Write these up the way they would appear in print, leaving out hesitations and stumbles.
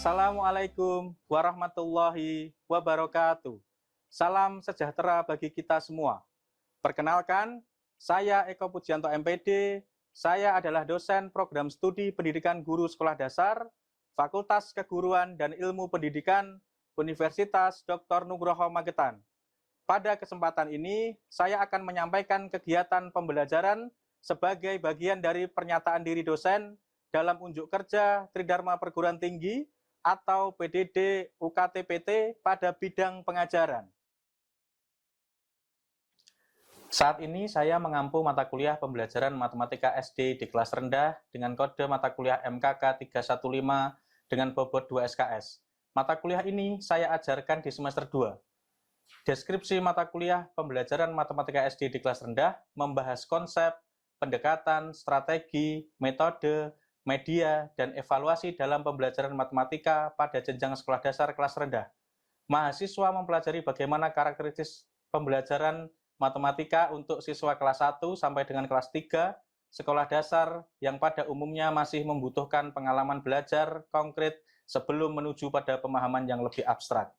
Assalamualaikum warahmatullahi wabarakatuh. Salam sejahtera bagi kita semua. Perkenalkan, saya Eko Pujianto MPD. Saya adalah dosen program studi pendidikan guru sekolah dasar, Fakultas Keguruan dan Ilmu Pendidikan, Universitas Dr. Nugroho Magetan. Pada kesempatan ini, saya akan menyampaikan kegiatan pembelajaran sebagai bagian dari pernyataan diri dosen dalam unjuk kerja Tridharma Perguruan Tinggi atau PDD UKT-PT pada bidang pengajaran. Saat ini saya mengampu mata kuliah pembelajaran matematika SD di kelas rendah dengan kode mata kuliah MKK 315 dengan bobot 2 SKS. Mata kuliah ini saya ajarkan di semester 2. Deskripsi mata kuliah pembelajaran matematika SD di kelas rendah membahas konsep, pendekatan, strategi, metode, media, dan evaluasi dalam pembelajaran matematika pada jenjang sekolah dasar kelas rendah. Mahasiswa mempelajari bagaimana karakteristik pembelajaran matematika untuk siswa kelas 1 sampai dengan kelas 3 sekolah dasar yang pada umumnya masih membutuhkan pengalaman belajar konkret sebelum menuju pada pemahaman yang lebih abstrak.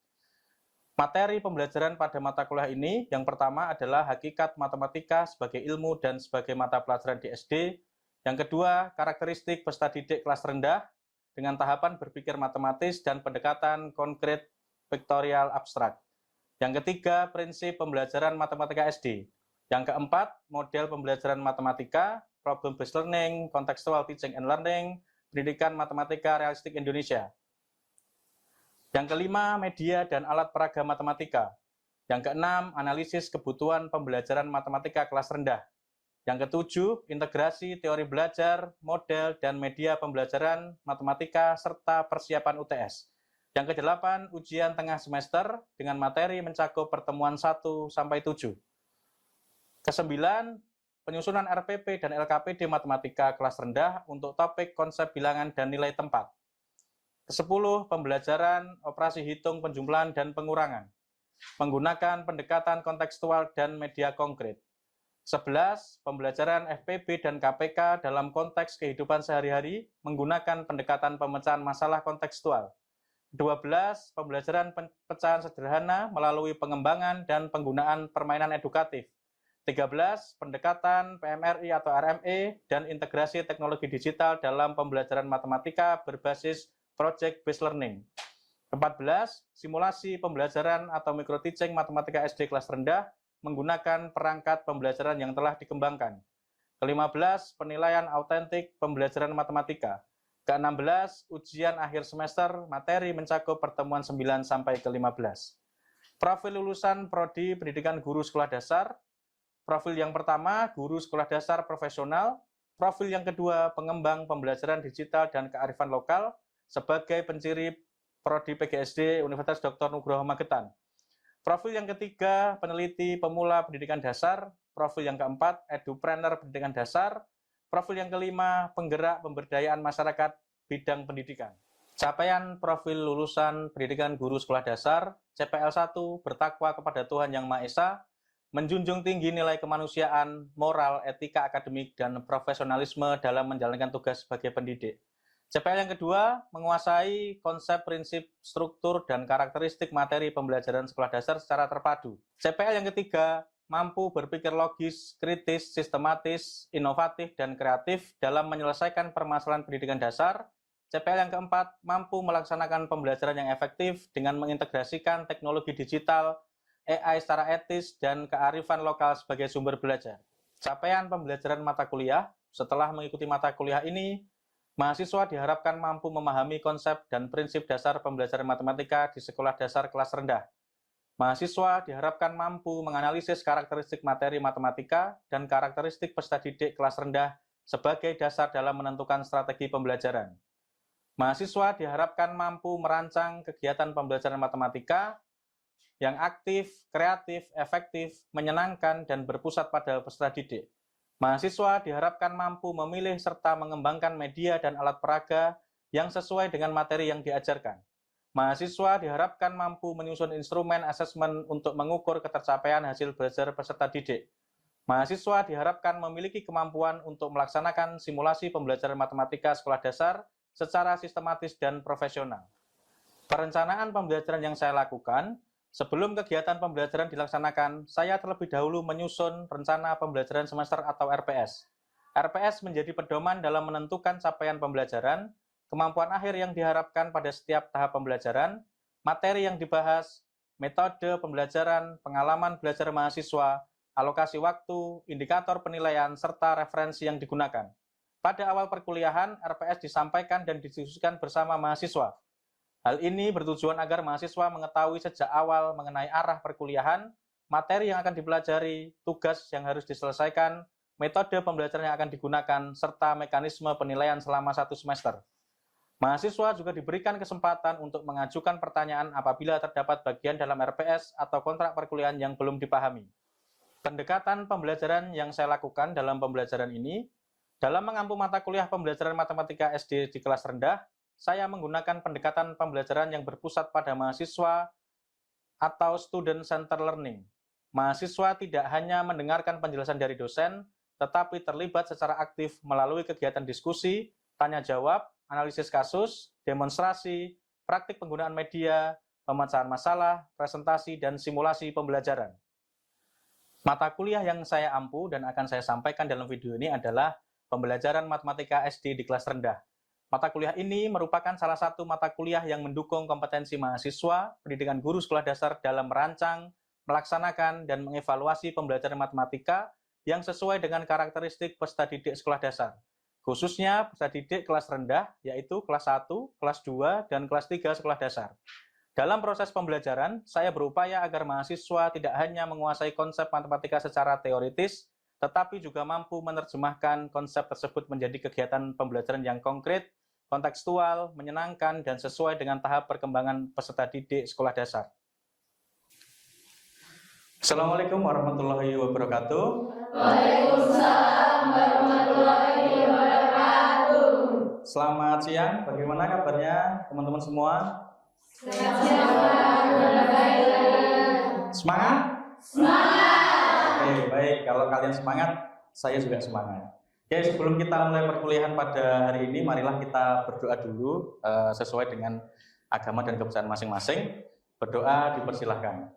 Materi pembelajaran pada mata kuliah ini yang pertama adalah hakikat matematika sebagai ilmu dan sebagai mata pelajaran di SD. Yang kedua, karakteristik peserta didik kelas rendah dengan tahapan berpikir matematis dan pendekatan konkret vektorial abstrak. Yang ketiga, prinsip pembelajaran matematika SD. Yang keempat, model pembelajaran matematika, problem based learning, contextual teaching and learning, pendidikan matematika realistik Indonesia. Yang kelima, media dan alat peraga matematika. Yang keenam, analisis kebutuhan pembelajaran matematika kelas rendah. Yang ketujuh, integrasi teori belajar, model, dan media pembelajaran matematika, serta persiapan UTS. Yang kedelapan, ujian tengah semester dengan materi mencakup pertemuan 1-7. Kesembilan, penyusunan RPP dan LKPD matematika kelas rendah untuk topik konsep bilangan dan nilai tempat. Kesepuluh, pembelajaran operasi hitung penjumlahan dan pengurangan, menggunakan pendekatan kontekstual dan media konkret. 11. Pembelajaran FPB dan KPK dalam konteks kehidupan sehari-hari menggunakan pendekatan pemecahan masalah kontekstual. 12. Pembelajaran pecahan sederhana melalui pengembangan dan penggunaan permainan edukatif. 13. Pendekatan PMRI atau RME dan integrasi teknologi digital dalam pembelajaran matematika berbasis project based learning. 14. Simulasi pembelajaran atau micro teaching matematika SD kelas rendah menggunakan perangkat pembelajaran yang telah dikembangkan. Ke-15, penilaian autentik pembelajaran matematika. Ke-16, ujian akhir semester, materi mencakup pertemuan 9 sampai ke-15. Profil lulusan Prodi Pendidikan Guru Sekolah Dasar. Profil yang pertama, guru sekolah dasar profesional. Profil yang kedua, pengembang pembelajaran digital dan kearifan lokal sebagai penciri Prodi PGSD Universitas Dr. Nugroho Magetan. Profil yang ketiga, peneliti pemula pendidikan dasar. Profil yang keempat, edupreneur pendidikan dasar. Profil yang kelima, penggerak pemberdayaan masyarakat bidang pendidikan. Capaian profil lulusan pendidikan guru sekolah dasar, CPL 1, bertakwa kepada Tuhan Yang Maha Esa, menjunjung tinggi nilai kemanusiaan, moral, etika akademik, dan profesionalisme dalam menjalankan tugas sebagai pendidik. CPL yang kedua, menguasai konsep, prinsip, struktur, dan karakteristik materi pembelajaran sekolah dasar secara terpadu. CPL yang ketiga, mampu berpikir logis, kritis, sistematis, inovatif, dan kreatif dalam menyelesaikan permasalahan pendidikan dasar. CPL yang keempat, mampu melaksanakan pembelajaran yang efektif dengan mengintegrasikan teknologi digital, AI secara etis, dan kearifan lokal sebagai sumber belajar. Capaian pembelajaran mata kuliah, setelah mengikuti mata kuliah ini, mahasiswa diharapkan mampu memahami konsep dan prinsip dasar pembelajaran matematika di sekolah dasar kelas rendah. Mahasiswa diharapkan mampu menganalisis karakteristik materi matematika dan karakteristik peserta didik kelas rendah sebagai dasar dalam menentukan strategi pembelajaran. Mahasiswa diharapkan mampu merancang kegiatan pembelajaran matematika yang aktif, kreatif, efektif, menyenangkan, dan berpusat pada peserta didik. Mahasiswa diharapkan mampu memilih serta mengembangkan media dan alat peraga yang sesuai dengan materi yang diajarkan. Mahasiswa diharapkan mampu menyusun instrumen asesmen untuk mengukur ketercapaian hasil belajar peserta didik. Mahasiswa diharapkan memiliki kemampuan untuk melaksanakan simulasi pembelajaran matematika sekolah dasar secara sistematis dan profesional. Perencanaan pembelajaran yang saya lakukan, sebelum kegiatan pembelajaran dilaksanakan, saya terlebih dahulu menyusun rencana pembelajaran semester atau RPS. RPS menjadi pedoman dalam menentukan capaian pembelajaran, kemampuan akhir yang diharapkan pada setiap tahap pembelajaran, materi yang dibahas, metode pembelajaran, pengalaman belajar mahasiswa, alokasi waktu, indikator penilaian, serta referensi yang digunakan. Pada awal perkuliahan, RPS disampaikan dan didiskusikan bersama mahasiswa. Hal ini bertujuan agar mahasiswa mengetahui sejak awal mengenai arah perkuliahan, materi yang akan dipelajari, tugas yang harus diselesaikan, metode pembelajaran yang akan digunakan, serta mekanisme penilaian selama 1 semester. Mahasiswa juga diberikan kesempatan untuk mengajukan pertanyaan apabila terdapat bagian dalam RPS atau kontrak perkuliahan yang belum dipahami. Pendekatan pembelajaran yang saya lakukan dalam pembelajaran ini, dalam mengampu mata kuliah pembelajaran matematika SD di kelas rendah, saya menggunakan pendekatan pembelajaran yang berpusat pada mahasiswa atau student center learning. Mahasiswa tidak hanya mendengarkan penjelasan dari dosen, tetapi terlibat secara aktif melalui kegiatan diskusi, tanya jawab, analisis kasus, demonstrasi, praktik penggunaan media, pemecahan masalah, presentasi, dan simulasi pembelajaran. Mata kuliah yang saya ampu dan akan saya sampaikan dalam video ini adalah pembelajaran matematika SD di kelas rendah. Mata kuliah ini merupakan salah satu mata kuliah yang mendukung kompetensi mahasiswa, pendidikan guru sekolah dasar dalam merancang, melaksanakan, dan mengevaluasi pembelajaran matematika yang sesuai dengan karakteristik peserta didik sekolah dasar, khususnya peserta didik kelas rendah, yaitu kelas 1, kelas 2, dan kelas 3 sekolah dasar. Dalam proses pembelajaran, saya berupaya agar mahasiswa tidak hanya menguasai konsep matematika secara teoritis, tetapi juga mampu menerjemahkan konsep tersebut menjadi kegiatan pembelajaran yang konkret, kontekstual, menyenangkan, dan sesuai dengan tahap perkembangan peserta didik sekolah dasar. Assalamualaikum warahmatullahi wabarakatuh. Waalaikumsalam warahmatullahi wabarakatuh. Selamat siang, bagaimana kabarnya teman-teman semua? Selamat siang, Pak. Semangat? Semangat. Oke, baik. Kalau kalian semangat, saya juga semangat. Oke, sebelum kita mulai perkuliahan pada hari ini, marilah kita berdoa dulu sesuai dengan agama dan kepercayaan masing-masing. Berdoa dipersilahkan.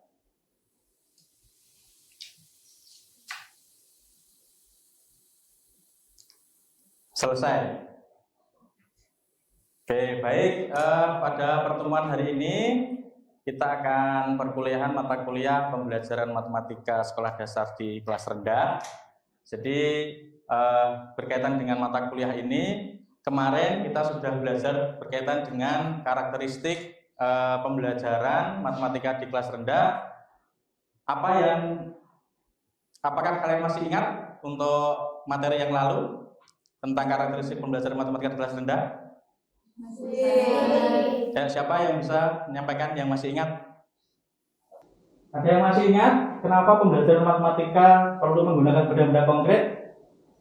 Selesai. Oke, baik. Pada pertemuan hari ini kita akan perkuliahan mata kuliah pembelajaran matematika sekolah dasar di kelas rendah. Jadi berkaitan dengan mata kuliah ini, kemarin kita sudah belajar berkaitan dengan karakteristik pembelajaran matematika di kelas rendah. Apakah kalian masih ingat untuk materi yang lalu tentang karakteristik pembelajaran matematika di kelas rendah? Masih. Ya, siapa yang bisa menyampaikan yang masih ingat? Ada yang masih ingat kenapa pembelajaran matematika perlu menggunakan benda-benda konkret?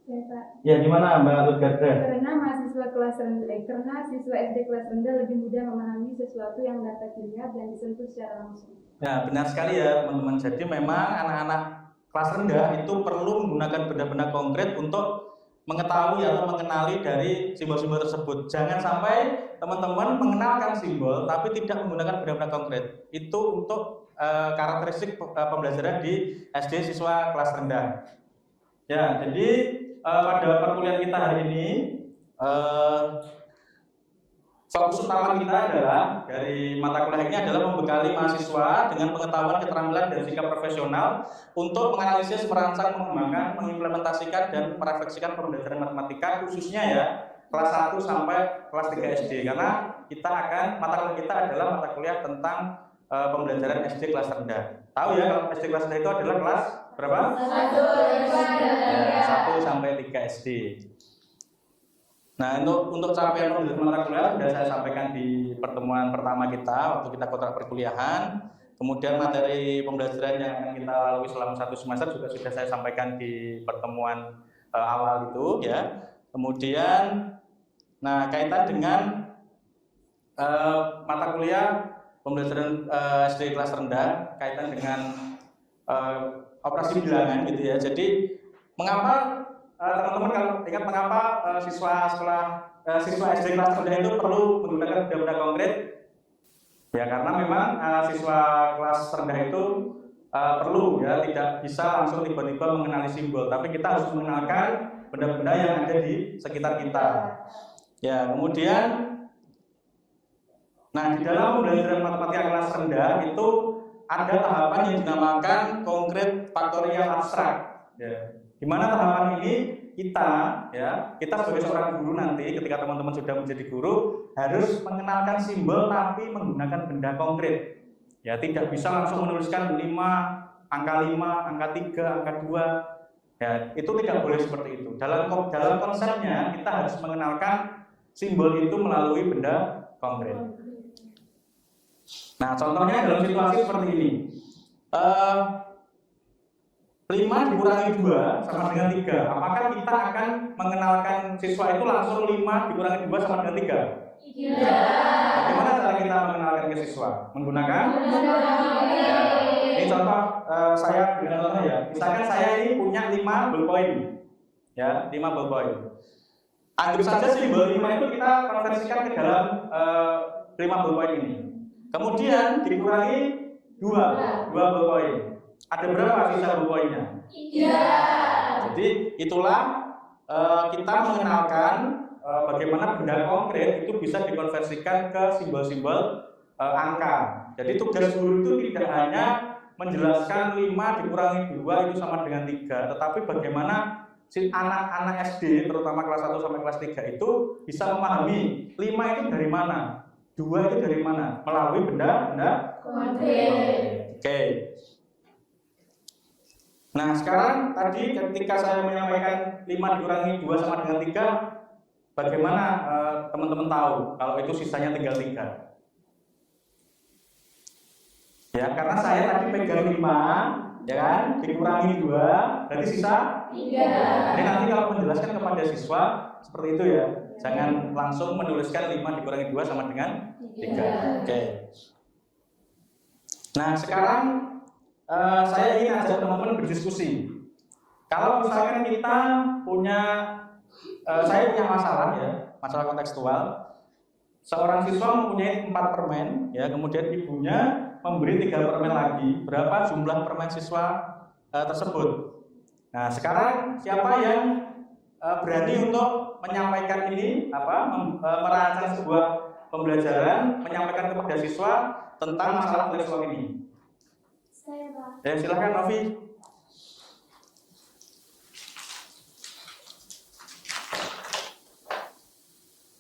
Ya, Pak. Ya, gimana Mbak Lutgardra? Karena mahasiswa kelas rendah, karena siswa SD kelas rendah lebih mudah memahami sesuatu yang dapat dilihat dan disentuh secara langsung. Nah, benar sekali ya teman-teman. Jadi memang anak-anak kelas rendah itu perlu menggunakan benda-benda konkret untuk mengetahui atau mengenali dari simbol-simbol tersebut. Jangan sampai teman-teman mengenalkan simbol tapi tidak menggunakan benda-benda konkret. Itu untuk karakteristik pembelajaran di SD siswa kelas rendah. Ya, jadi pada perkuliahan kita hari ini fokus utama kita adalah dari mata kuliah ini adalah membekali mahasiswa dengan pengetahuan, keterampilan, dan sikap profesional untuk menganalisis, merancang, mengembangkan, mengimplementasikan, dan merefleksikan pembelajaran matematika khususnya ya kelas 1 sampai kelas 3 SD, karena mata kuliah kita adalah mata kuliah tentang pembelajaran SD kelas rendah. Tahu ya kalau SD kelas rendah itu adalah kelas berapa? 1 sampai 3 SD. Nah, untuk capaian pembelajaran mata kuliah sudah saya sampaikan di pertemuan pertama kita waktu kita kontrak perkuliahan. Kemudian materi pembelajaran yang akan kita lalui selama 1 semester juga sudah saya sampaikan di pertemuan awal itu ya. Kemudian kaitan dengan mata kuliah pembelajaran SD kelas rendah kaitan dengan operasi bilangan gitu ya. Jadi mengapa teman-teman kalau ingat mengapa siswa SD kelas rendah itu perlu menggunakan benda-benda konkret? Ya, karena memang siswa kelas rendah itu perlu ya, tidak bisa langsung tiba-tiba mengenali simbol, tapi kita harus mengenalkan benda-benda yang ada di sekitar kita. Ya, kemudian nah, di dalam pembelajaran matematika kelas rendah itu ada tahapan yang dinamakan konkret faktorial abstrak. Ya. Gimana tahapan ini kita sebagai seorang guru nanti ketika teman-teman sudah menjadi guru harus mengenalkan simbol tapi menggunakan benda konkret. Ya, tidak bisa langsung menuliskan 5, angka 5, angka 3, angka 2. Ya, itu tidak boleh seperti itu. Dalam konsepnya kita harus mengenalkan simbol itu melalui benda konkret. Nah, contohnya dalam situasi seperti ini. 5 dikurangi 2 sama dengan 3. Apakah kita akan mengenalkan siswa itu langsung 5 dikurangi 2 sama dengan 3? Tidak. Bagaimana cara kita mengenalkan ke siswa? Menggunakan? Ini contoh saya dengan contoh ya. Misalkan saya ini punya 5 ballpoint. Ya, 5 ballpoint. Anggap saja simbol 5 itu kita konversikan ke dalam 5 ballpoint ini. Kemudian dikurangi 2 ballpoint. Ada berapa sisa ballpointnya? 3. Jadi itulah kita mengenalkan bagaimana benda konkret itu bisa dikonversikan ke simbol-simbol angka. Jadi tugas guru itu tidak hanya menjelaskan 5 dikurangi 2 itu sama dengan 3, tetapi bagaimana si anak-anak SD terutama kelas 1 sampai kelas 3 itu bisa memahami 5 itu dari mana, 2 itu dari mana melalui benda Konkret. Oke. Nah, sekarang tadi ketika saya menyampaikan 5 dikurangi 2 sama dengan 3, bagaimana teman-teman tahu kalau itu sisanya tinggal 3? Ya, karena saya tadi pegang 5, ya kan, dikurangi 2, berarti sisa 3. Jadi nanti kalau menjelaskan kepada siswa seperti itu ya, jangan langsung menuliskan 5 dikurangi 2 sama dengan 3. Oke. Nah, sekarang saya ingin ajak teman-teman berdiskusi. Kalau misalkan kita saya punya masalah ya, masalah kontekstual. Seorang siswa mempunyai 4 permen, ya, kemudian ibunya memberi 3 permen lagi. Berapa jumlah permen siswa tersebut? Nah, sekarang siapa yang berani untuk menyampaikan ini, merancang sebuah pembelajaran, menyampaikan kepada siswa tentang masalah kontekstual ini? Saya, Pak. Ya, silakan Novi.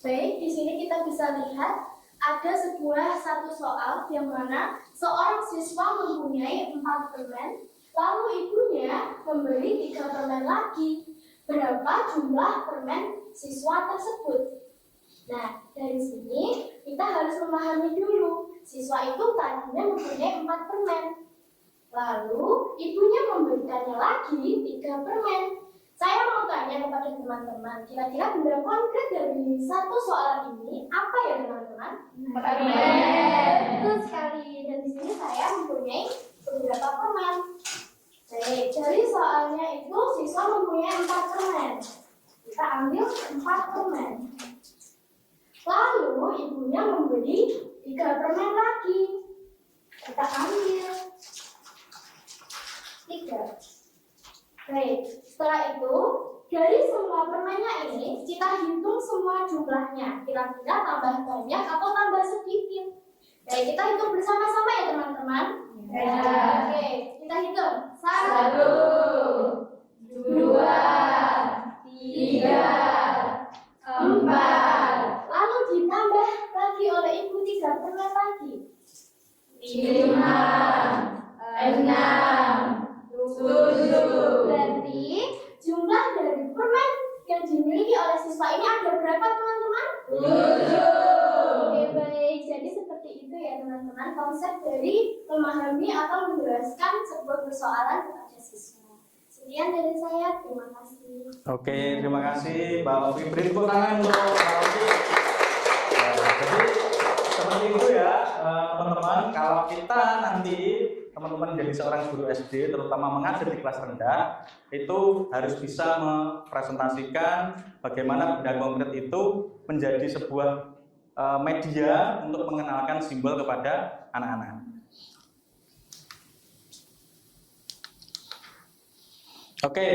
Baik, di sini kita bisa lihat ada satu soal yang mana seorang siswa mempunyai 4 permen, lalu ibunya memberi 3 permen lagi. Berapa jumlah permen siswa tersebut? Nah, dari sini kita harus memahami dulu, siswa itu tadinya mempunyai 4 permen. Lalu ibunya memberikannya lagi 3 permen. Saya mau tanya kepada teman-teman, kira-kira benda konkret dari satu soal ini apa ya teman-teman? Permen. Betul sekali. Dan di sini saya mempunyai beberapa permen. Baik, dari soalnya itu siswa mempunyai 4 permen. Kita ambil 4 permen. Lalu ibunya memberi 3 permen lagi. Kita ambil 3. Baik, setelah itu dari semua permennya ini kita hitung semua jumlahnya. Kira-kira tambah banyak atau tambah sedikit? Baik, kita hitung bersama-sama ya teman-teman. Ya. Oke, kita hitung. 1, 2, 3, 4, Lalu ditambah lagi oleh ibu 3 permen lagi. 5, 6, 7. Berarti jumlah dari permen yang dimiliki oleh siswa ini ada berapa teman-teman? 7. Oke, baik. Jadi seperti itu ya teman-teman konsep dari memahami atau menjelaskan sebuah persoalan kepada siswa. Sekian dari saya, terima kasih. Oke, terima kasih Mbak Ovi. Beri tepuk tangan untuk Mbak Ovi. Jadi seperti itu ya teman-teman. Kalau kita nanti teman-teman menjadi seorang guru SD, terutama mengajar di kelas rendah, itu harus bisa mempresentasikan bagaimana benda konkret itu menjadi sebuah media untuk mengenalkan simbol kepada anak-anak. Oke,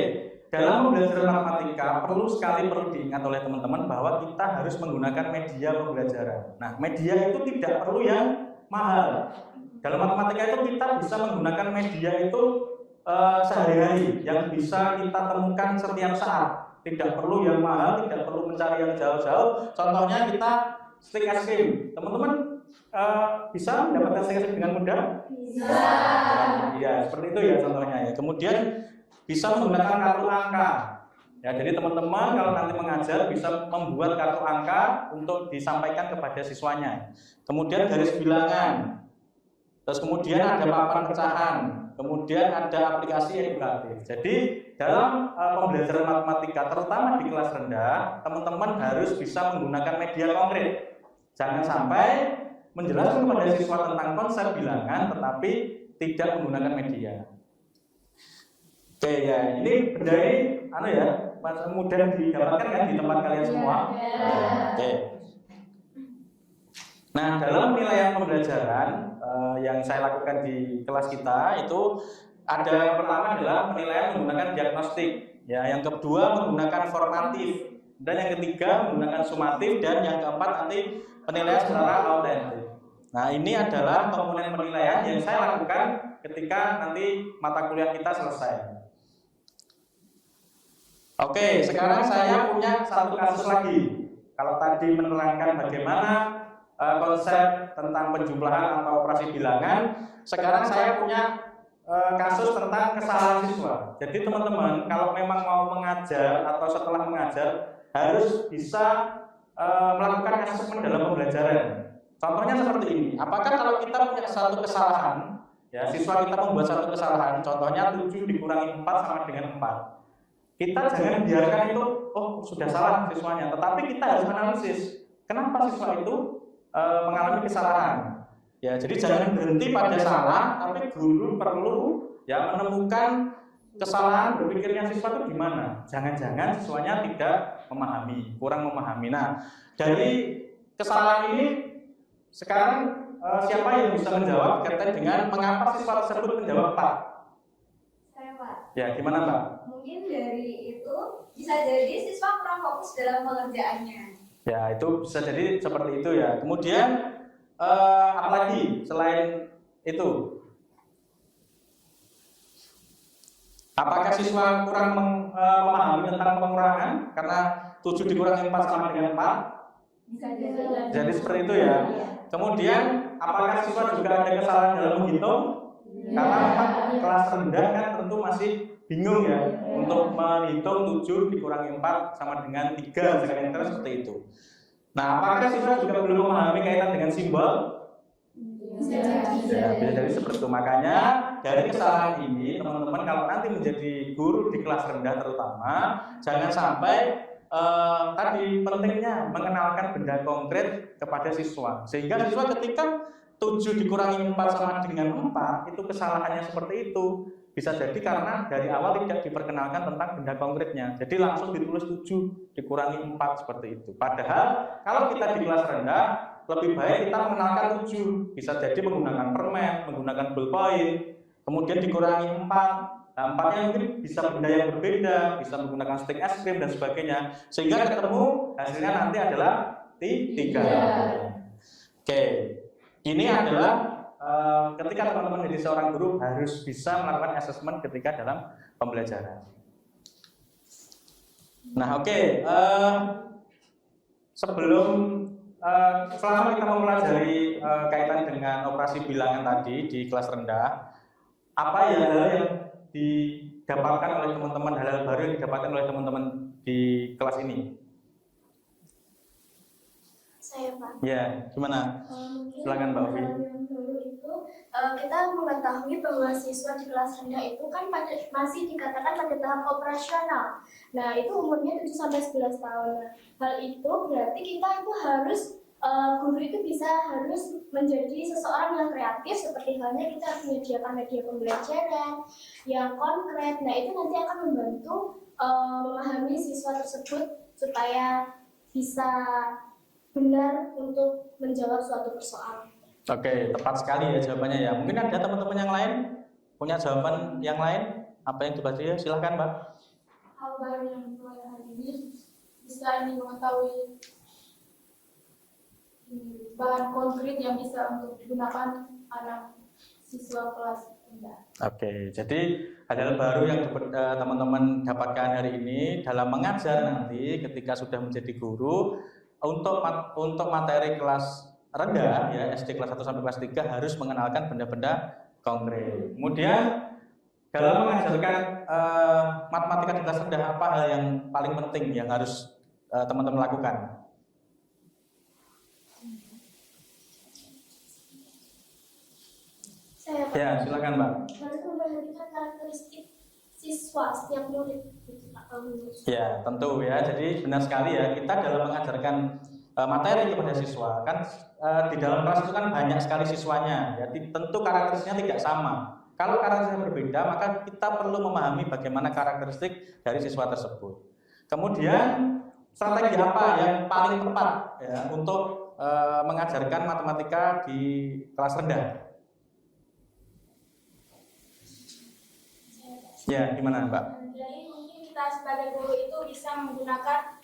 dalam pembelajaran matematika perlu diingat oleh teman-teman bahwa kita harus menggunakan media pembelajaran. Nah, media itu tidak perlu yang mahal. Dalam matematika itu kita bisa menggunakan media itu sehari-hari yang bisa kita temukan setiap saat. Tidak perlu yang mahal, tidak perlu mencari yang jauh-jauh. Contohnya kita stick es krim. Teman-teman bisa mendapatkan stick es krim dengan mudah? Bisa. Ya, seperti itu ya contohnya ya. Kemudian bisa menggunakan kartu angka. Ya, jadi teman-teman kalau nanti mengajar bisa membuat kartu angka untuk disampaikan kepada siswanya. Kemudian garis bilangan. Terus kemudian ada papan pecahan. Kemudian ada aplikasi edukatif. Jadi dalam pembelajaran matematika terutama di kelas rendah, teman-teman harus bisa menggunakan media konkret. Jangan sampai menjelaskan kepada siswa tentang konsep bilangan tetapi tidak menggunakan media. Oke ya, ini benda ini mudah didapatkan kan di tempat kalian semua. Oke. Nah, dalam penilaian pembelajaran yang saya lakukan di kelas kita itu ada yang pertama adalah penilaian menggunakan diagnostik, ya, yang kedua menggunakan formatif, dan yang ketiga menggunakan sumatif, dan yang keempat nanti penilaian secara autentik. Nah, ini adalah komponen penilaian yang saya lakukan ketika nanti mata kuliah kita selesai. Oke, sekarang saya punya satu kasus lagi. Kalau tadi menerangkan bagaimana konsep tentang penjumlahan atau operasi bilangan, sekarang saya punya kasus tentang kesalahan siswa. Jadi teman-teman kalau memang mau mengajar atau setelah mengajar harus bisa melakukan asesmen dalam pembelajaran. Contohnya seperti ini. Apakah kalau kita punya satu kesalahan, ya siswa kita membuat satu kesalahan, contohnya 7 dikurangi 4 sama dengan 4. Kita jangan biarkan itu, oh sudah salah siswanya, tetapi kita harus analisis kenapa siswa itu mengalami kesalahan. Ya, jadi jangan berhenti pada salah, tapi guru perlu ya menemukan kesalahan berpikirnya siswa itu gimana. Jangan-jangan siswanya tidak memahami, kurang memahami. Nah, dari kesalahan ini sekarang siapa yang bisa menjawab terkait dengan mengapa siswa tersebut menjawab 4? Saya, Pak. Ya, gimana Mbak? Mungkin dari itu bisa jadi siswa kurang fokus dalam pengerjaannya. Ya, itu bisa jadi seperti itu ya. Kemudian apalagi selain itu? Apakah siswa kurang memahami tentang pengurangan karena 7 dikurangi 4 sama dengan 4? Bisa jadi. Jadi seperti itu ya. Kemudian apakah siswa juga ada kesalahan dalam menghitung? Karena memang kelas rendah kan tentu masih bingung ya untuk menghitung 7 dikurangi 4 sama dengan 3 kira-kira seperti itu. Nah, apakah siswa juga belum memahami kaitan dengan simbol? Ya, bisa jadi seperti itu. Makanya dari kesalahan ini teman-teman kalau nanti menjadi guru di kelas rendah terutama jangan sampai tadi pentingnya mengenalkan benda konkret kepada siswa sehingga siswa ketika 7 dikurangi 4 sama dengan 4 itu kesalahannya seperti itu. Bisa jadi karena dari awal tidak diperkenalkan tentang benda konkretnya. Jadi langsung ditulis 7 dikurangi 4 seperti itu. Padahal kalau kita di kelas rendah lebih baik kita mengenalkan 7. Bisa jadi menggunakan permen, menggunakan ballpoint, kemudian dikurangi 4. Nah, 4-nya mungkin bisa benda yang berbeda, bisa menggunakan stick es krim dan sebagainya. Sehingga ketemu hasilnya nanti adalah 3. Oke. Ini adalah ketika teman-teman jadi seorang guru harus bisa melakukan asesmen ketika dalam pembelajaran. Nah, oke. Sebelum selama kita mempelajari kaitan dengan operasi bilangan tadi di kelas rendah, apa ya hal yang didapatkan oleh teman-teman, hal-hal baru yang didapatkan oleh teman-teman di kelas ini? Saya, Pak. Ya, gimana? Silakan Mbak Ovi. Yang dulu itu kita mengetahui bahwa siswa di kelas rendah itu kan masih dikatakan pada tahap operasional. Nah, itu umurnya 7 sampai 11 tahun. Hal itu berarti kita itu harus guru itu harus menjadi seseorang yang kreatif seperti halnya kita harus menyediakan media pembelajaran yang konkret. Nah, itu nanti akan membantu memahami siswa tersebut supaya bisa benar untuk menjawab suatu persoalan. Oke, tepat sekali ya jawabannya ya. Mungkin ada teman-teman yang lain punya jawaban yang lain? Apa yang dibaca ya? Silahkan, Mbak. Hal baru yang mulai hari ini bisa mengetahui bahan konkret yang bisa untuk digunakan anak siswa kelas rendah. Oke, jadi hal baru yang teman-teman dapatkan hari ini dalam mengajar nanti ketika sudah menjadi guru untuk materi kelas rendah ya SD kelas 1 sampai kelas 3 harus mengenalkan benda-benda konkret. Kemudian dalam mengajarkan matematika di kelas rendah apa hal yang paling penting yang harus teman-teman lakukan? Ya, silakan Mbak. Harus memperhatikan karakteristik siswa setiap murid. Ya, tentu ya. Jadi benar sekali ya, kita dalam mengajarkan materi kepada siswa kan di dalam kelas itu kan banyak sekali siswanya. Ya, tentu karakteristiknya tidak sama. Kalau karakteristiknya berbeda, maka kita perlu memahami bagaimana karakteristik dari siswa tersebut. Kemudian strategi apa yang paling tepat ya, untuk mengajarkan matematika di kelas rendah? Ya, gimana Mbak? Jadi mungkin kita sebagai guru itu bisa menggunakan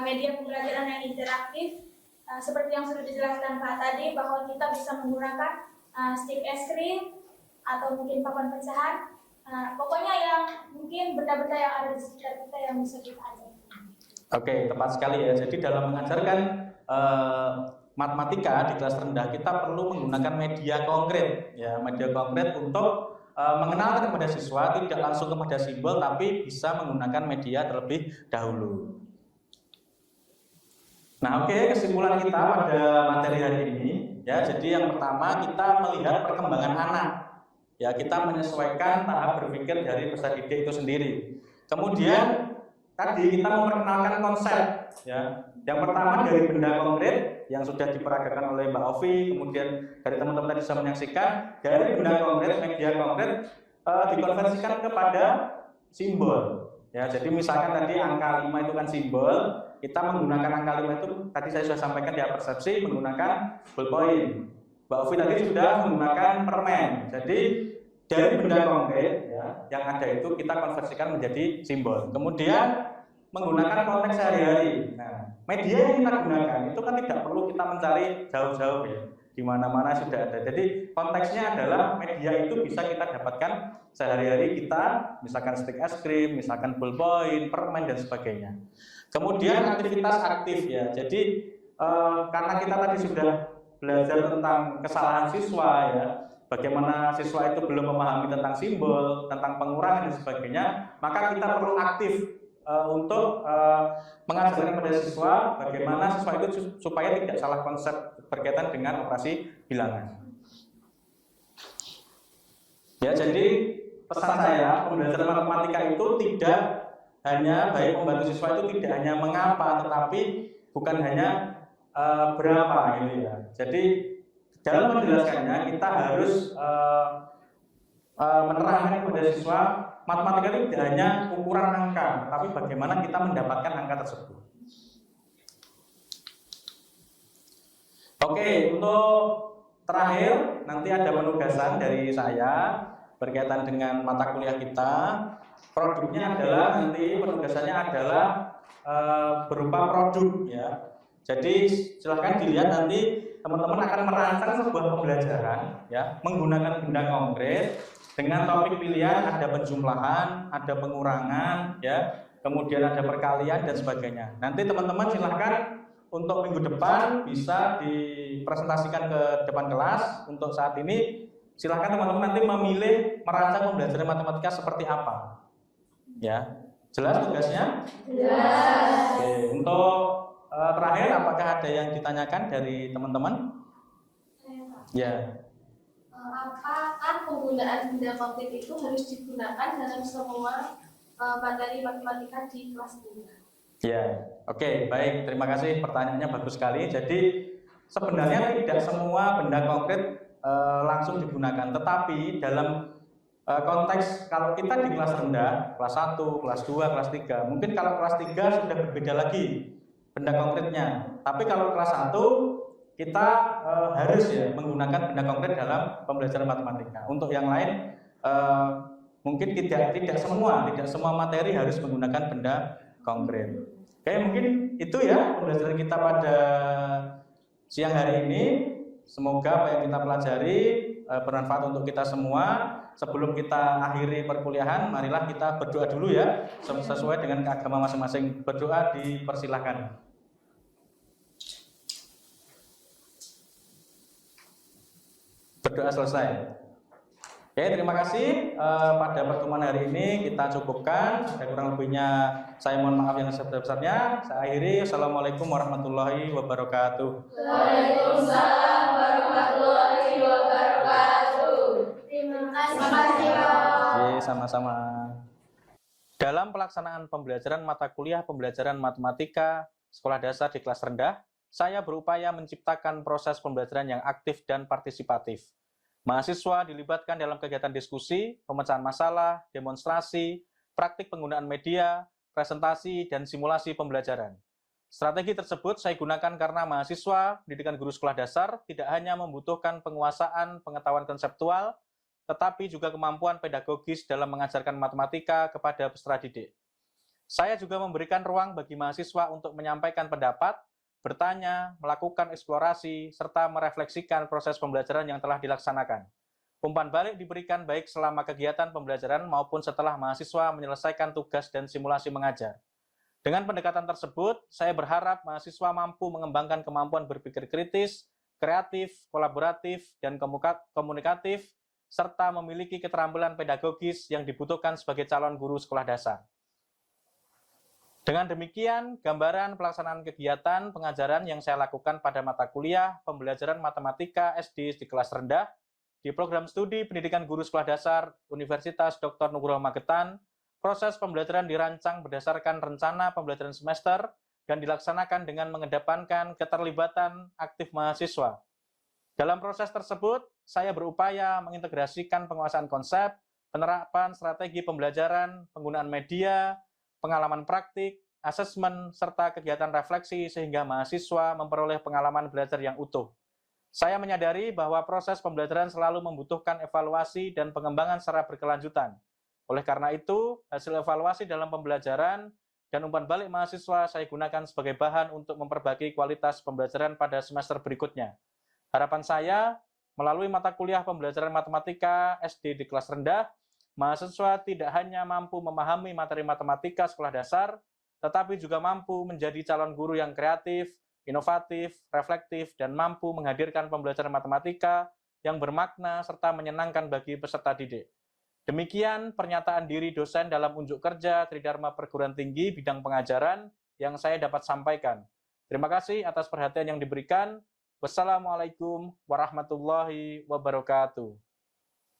media pembelajaran yang interaktif seperti yang sudah dijelaskan Pak tadi, bahwa kita bisa menggunakan stick es krim atau mungkin papan pecahan, pokoknya yang mungkin benda-benda yang ada di sekitar kita yang bisa kita ajarkan. Oke, tepat sekali ya. Jadi dalam mengajarkan matematika di kelas rendah kita perlu menggunakan media konkret ya, media konkret untuk mengenalkan kepada siswa tidak langsung kepada simbol tapi bisa menggunakan media terlebih dahulu. Nah, oke, kesimpulan kita pada materi hari ini ya. Jadi yang pertama kita melihat perkembangan anak. Ya, kita menyesuaikan tahap berpikir dari peserta didik itu sendiri. Kemudian tadi kita memperkenalkan konsep ya. Yang pertama dari benda konkret yang sudah diperagakan oleh Mbak Ovi, kemudian dari teman-teman tadi bisa menyaksikan dari benda konkret, media konkret dikonversikan kepada simbol. Ya, jadi misalkan tadi angka 5 itu kan simbol, kita menggunakan angka 5 itu tadi saya sudah sampaikan di persepsi menggunakan ballpoint. Mbak Ovi tadi sudah menggunakan permen. Jadi dari benda konkret ya, yang ada itu kita konversikan menjadi simbol. Kemudian menggunakan konteks sehari-hari. Nah, media yang kita gunakan itu kan tidak perlu kita mencari jauh-jauh ya, di mana-mana sudah ada. Jadi konteksnya adalah media itu bisa kita dapatkan sehari-hari kita, misalkan stick es krim, misalkan ballpoint, permen dan sebagainya. Kemudian aktivitas aktif ya. Jadi karena kita tadi sudah belajar tentang kesalahan siswa ya, bagaimana siswa itu belum memahami tentang simbol, tentang pengurangan dan sebagainya, maka kita perlu aktif untuk mengajarkan kepada siswa bagaimana siswa itu supaya tidak salah konsep berkaitan dengan operasi bilangan. Ya, jadi pesan saya, pembelajaran matematika itu tidak hanya baik membantu siswa itu tidak hanya mengapa, tetapi bukan hanya berapa gitu ya. Jadi dalam menjelaskannya kita harus menerangkan kepada siswa matematika itu tidak hanya ukuran angka, tapi bagaimana kita mendapatkan angka tersebut. Oke, untuk terakhir nanti ada penugasan dari saya berkaitan dengan mata kuliah kita. Produknya adalah nanti penugasannya adalah berupa produk ya. Jadi silahkan dilihat nanti teman-teman akan merancang sebuah pembelajaran ya menggunakan benda konkret dengan topik pilihan, ada penjumlahan, ada pengurangan ya, kemudian ada perkalian dan sebagainya. Nanti teman-teman silahkan untuk minggu depan bisa dipresentasikan ke depan kelas. Untuk saat ini silahkan teman-teman nanti memilih merancang pembelajaran matematika seperti apa. Ya, jelas tugasnya? Jelas. Oke, untuk terakhir apakah ada yang ditanyakan dari teman-teman? Ya. Apakah penggunaan benda konkret itu harus digunakan dalam semua materi matematika di kelas 3? Ya, oke, baik. Terima kasih, pertanyaannya bagus sekali. Jadi sebenarnya tidak semua benda konkret langsung digunakan, tetapi dalam konteks kalau kita di kelas rendah, kelas 1, kelas 2, kelas 3, mungkin kalau kelas 3 sudah berbeda lagi benda konkretnya. Tapi kalau kelas 1 kita harus ya menggunakan benda konkret dalam pembelajaran matematika. Untuk yang lain mungkin tidak semua materi harus menggunakan benda konkret. Oke, mungkin itu ya pembelajaran kita pada siang hari ini. Semoga apa yang kita pelajari bermanfaat untuk kita semua. Sebelum kita akhiri perkuliahan, marilah kita berdoa dulu ya, sesuai dengan agama masing-masing. Berdoa dipersilahkan. Berdoa selesai. Oke, terima kasih. Pada pertemuan hari ini kita cukupkan. Ada kurang lebihnya saya mohon maaf yang sebesar-besarnya. Saya akhiri. Assalamualaikum warahmatullahi wabarakatuh. Waalaikumsalam warahmatullahi wabarakatuh. Terima kasih. Oke, sama-sama. Dalam pelaksanaan pembelajaran mata kuliah pembelajaran matematika sekolah dasar di kelas rendah, saya berupaya menciptakan proses pembelajaran yang aktif dan partisipatif. Mahasiswa dilibatkan dalam kegiatan diskusi, pemecahan masalah, demonstrasi, praktik penggunaan media, presentasi, dan simulasi pembelajaran. Strategi tersebut saya gunakan karena mahasiswa pendidikan guru sekolah dasar tidak hanya membutuhkan penguasaan pengetahuan konseptual, tetapi juga kemampuan pedagogis dalam mengajarkan matematika kepada peserta didik. Saya juga memberikan ruang bagi mahasiswa untuk menyampaikan pendapat, bertanya, melakukan eksplorasi, serta merefleksikan proses pembelajaran yang telah dilaksanakan. Umpan balik diberikan baik selama kegiatan pembelajaran maupun setelah mahasiswa menyelesaikan tugas dan simulasi mengajar. Dengan pendekatan tersebut, saya berharap mahasiswa mampu mengembangkan kemampuan berpikir kritis, kreatif, kolaboratif, dan komunikatif, serta memiliki keterampilan pedagogis yang dibutuhkan sebagai calon guru sekolah dasar. Dengan demikian, gambaran pelaksanaan kegiatan pengajaran yang saya lakukan pada mata kuliah pembelajaran matematika SD di kelas rendah di program studi pendidikan guru sekolah dasar Universitas Dr. Nugroho Magetan. Proses pembelajaran dirancang berdasarkan rencana pembelajaran semester dan dilaksanakan dengan mengedepankan keterlibatan aktif mahasiswa. Dalam proses tersebut, saya berupaya mengintegrasikan penguasaan konsep, penerapan strategi pembelajaran, penggunaan media, pengalaman praktik, asesmen, serta kegiatan refleksi sehingga mahasiswa memperoleh pengalaman belajar yang utuh. Saya menyadari bahwa proses pembelajaran selalu membutuhkan evaluasi dan pengembangan secara berkelanjutan. Oleh karena itu, hasil evaluasi dalam pembelajaran dan umpan balik mahasiswa saya gunakan sebagai bahan untuk memperbaiki kualitas pembelajaran pada semester berikutnya. Harapan saya, melalui mata kuliah pembelajaran matematika SD di kelas rendah, mahasiswa tidak hanya mampu memahami materi matematika sekolah dasar, tetapi juga mampu menjadi calon guru yang kreatif, inovatif, reflektif, dan mampu menghadirkan pembelajaran matematika yang bermakna serta menyenangkan bagi peserta didik. Demikian pernyataan diri dosen dalam unjuk kerja Tridharma Perguruan Tinggi bidang pengajaran yang saya dapat sampaikan. Terima kasih atas perhatian yang diberikan. Wassalamualaikum warahmatullahi wabarakatuh.